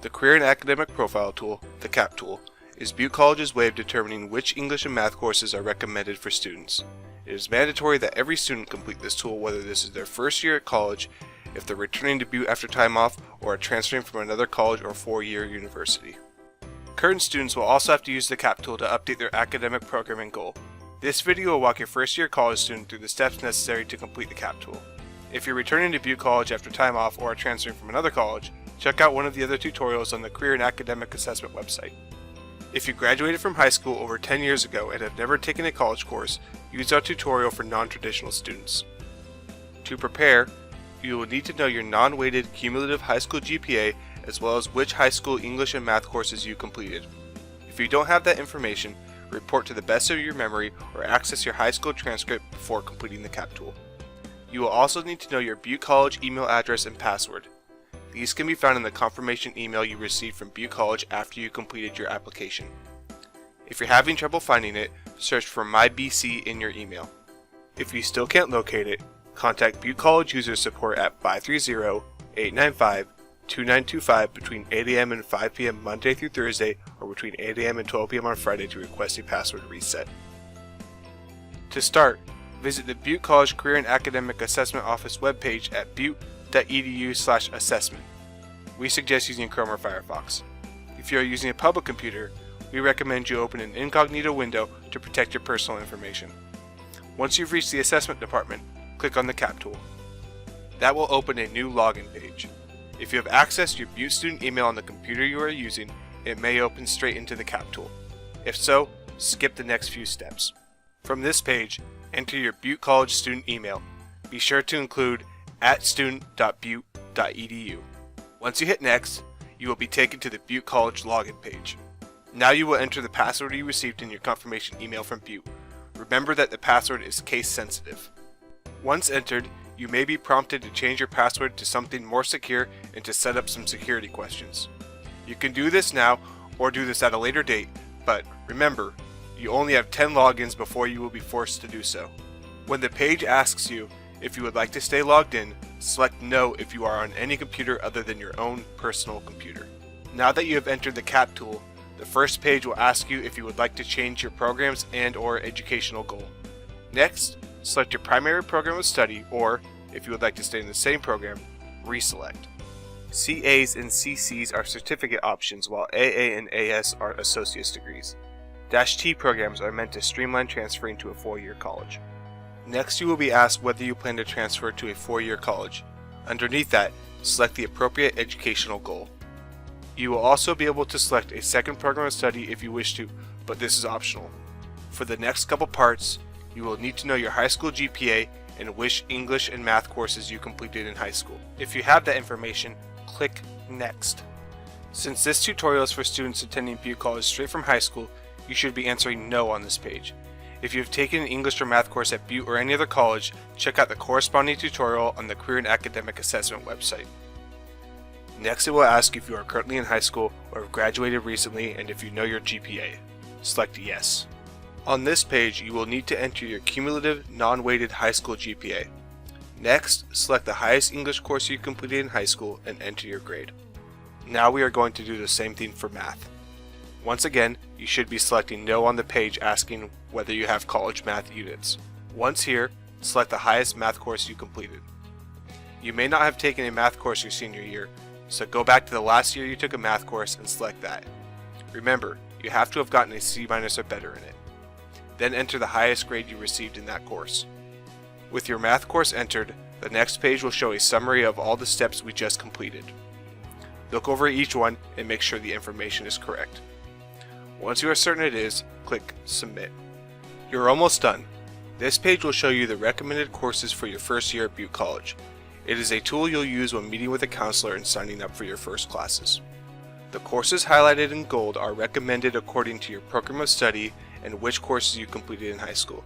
The Career and Academic Profile tool, the CAP tool, is Butte College's way of determining which English and math courses are recommended for students. It is mandatory that every student complete this tool whether this is their first year at college, if they're returning to Butte after time off, or are transferring from another college or four-year university. Current students will also have to use the CAP tool to update their academic program and goal. This video will walk your first-year college student through the steps necessary to complete the CAP tool. If you're returning to Butte College after time off or are transferring from another college, check out one of the other tutorials on the Career and Academic Assessment website. If you graduated from high school over 10 years ago and have never taken a college course, use our tutorial for non-traditional students. To prepare, you will need to know your non-weighted cumulative high school GPA as well as which high school English and math courses you completed. If you don't have that information, report to the best of your memory or access your high school transcript before completing the CAP tool. You will also need to know your Butte College email address and password. These can be found in the confirmation email you received from Butte College after you completed your application. If you're having trouble finding it, search for MyBC in your email. If you still can't locate it, contact Butte College User Support at 530-895-2925 between 8 a.m. and 5 p.m. Monday through Thursday or between 8 a.m. and 12 p.m. on Friday to request a password reset. To start, visit the Butte College Career and Academic Assessment Office webpage at butte.edu/assessment. We suggest using Chrome or Firefox. If you are using a public computer, we recommend you open an incognito window to protect your personal information. Once you've reached the assessment department, click on the CAP tool. That will open a new login page. If you have accessed your Butte student email on the computer you are using, it may open straight into the CAP tool. If so, skip the next few steps. From this page, enter your Butte College student email. Be sure to include @student.butte.edu. Once you hit next, you will be taken to the Butte College login page. Now you will enter the password you received in your confirmation email from Butte. Remember that the password is case sensitive. Once entered, you may be prompted to change your password to something more secure and to set up some security questions. You can do this now or do this at a later date, but remember, you only have 10 logins before you will be forced to do so. When the page asks you if you would like to stay logged in, select No if you are on any computer other than your own personal computer. Now that you have entered the CAP tool, the first page will ask you if you would like to change your programs and/or educational goal. Next, select your primary program of study, or, if you would like to stay in the same program, reselect. CAs and CCs are certificate options, while AA and AS are associate's degrees. -T programs are meant to streamline transferring to a four-year college. Next, you will be asked whether you plan to transfer to a four-year college. Underneath that, select the appropriate educational goal. You will also be able to select a second program of study if you wish to, but this is optional. For the next couple parts, you will need to know your high school GPA and which English and math courses you completed in high school. If you have that information, click Next. Since this tutorial is for students attending Butte College straight from high school, you should be answering No on this page. If you have taken an English or math course at Butte or any other college, check out the corresponding tutorial on the Career and Academic Assessment website. Next, it will ask if you are currently in high school or have graduated recently and if you know your GPA. Select Yes. On this page, you will need to enter your cumulative non-weighted high school GPA. Next, select the highest English course you completed in high school and enter your grade. Now we are going to do the same thing for math. Once again, you should be selecting No on the page asking whether you have college math units. Once here, select the highest math course you completed. You may not have taken a math course your senior year, so go back to the last year you took a math course and select that. Remember, you have to have gotten a C- or better in it. Then enter the highest grade you received in that course. With your math course entered, the next page will show a summary of all the steps we just completed. Look over each one and make sure the information is correct. Once you are certain it is, click Submit. You're almost done. This page will show you the recommended courses for your first year at Butte College. It is a tool you'll use when meeting with a counselor and signing up for your first classes. The courses highlighted in gold are recommended according to your program of study and which courses you completed in high school.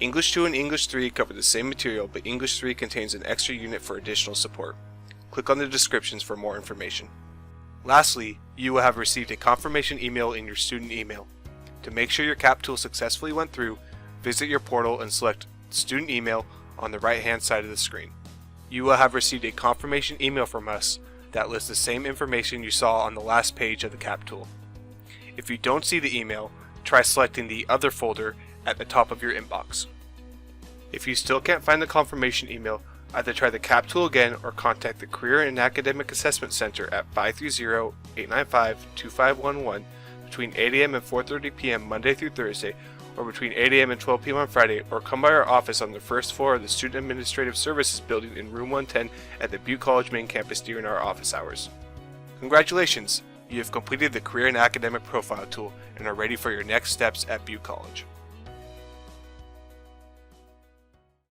English 2 and English 3 cover the same material, but English 3 contains an extra unit for additional support. Click on the descriptions for more information. Lastly, you will have received a confirmation email in your student email. To make sure your CAP tool successfully went through, visit your portal and select Student Email on the right-hand side of the screen. You will have received a confirmation email from us that lists the same information you saw on the last page of the CAP tool. If you don't see the email, try selecting the Other folder at the top of your inbox. If you still can't find the confirmation email, either try the CAP tool again or contact the Career and Academic Assessment Center at 530-895-2511 between 8 a.m. and 4:30 p.m. Monday through Thursday, or between 8 a.m. and 12 p.m. on Friday, or come by our office on the first floor of the Student Administrative Services building in room 110 at the Butte College main campus during our office hours. Congratulations! You have completed the Career and Academic Profile tool and are ready for your next steps at Butte College.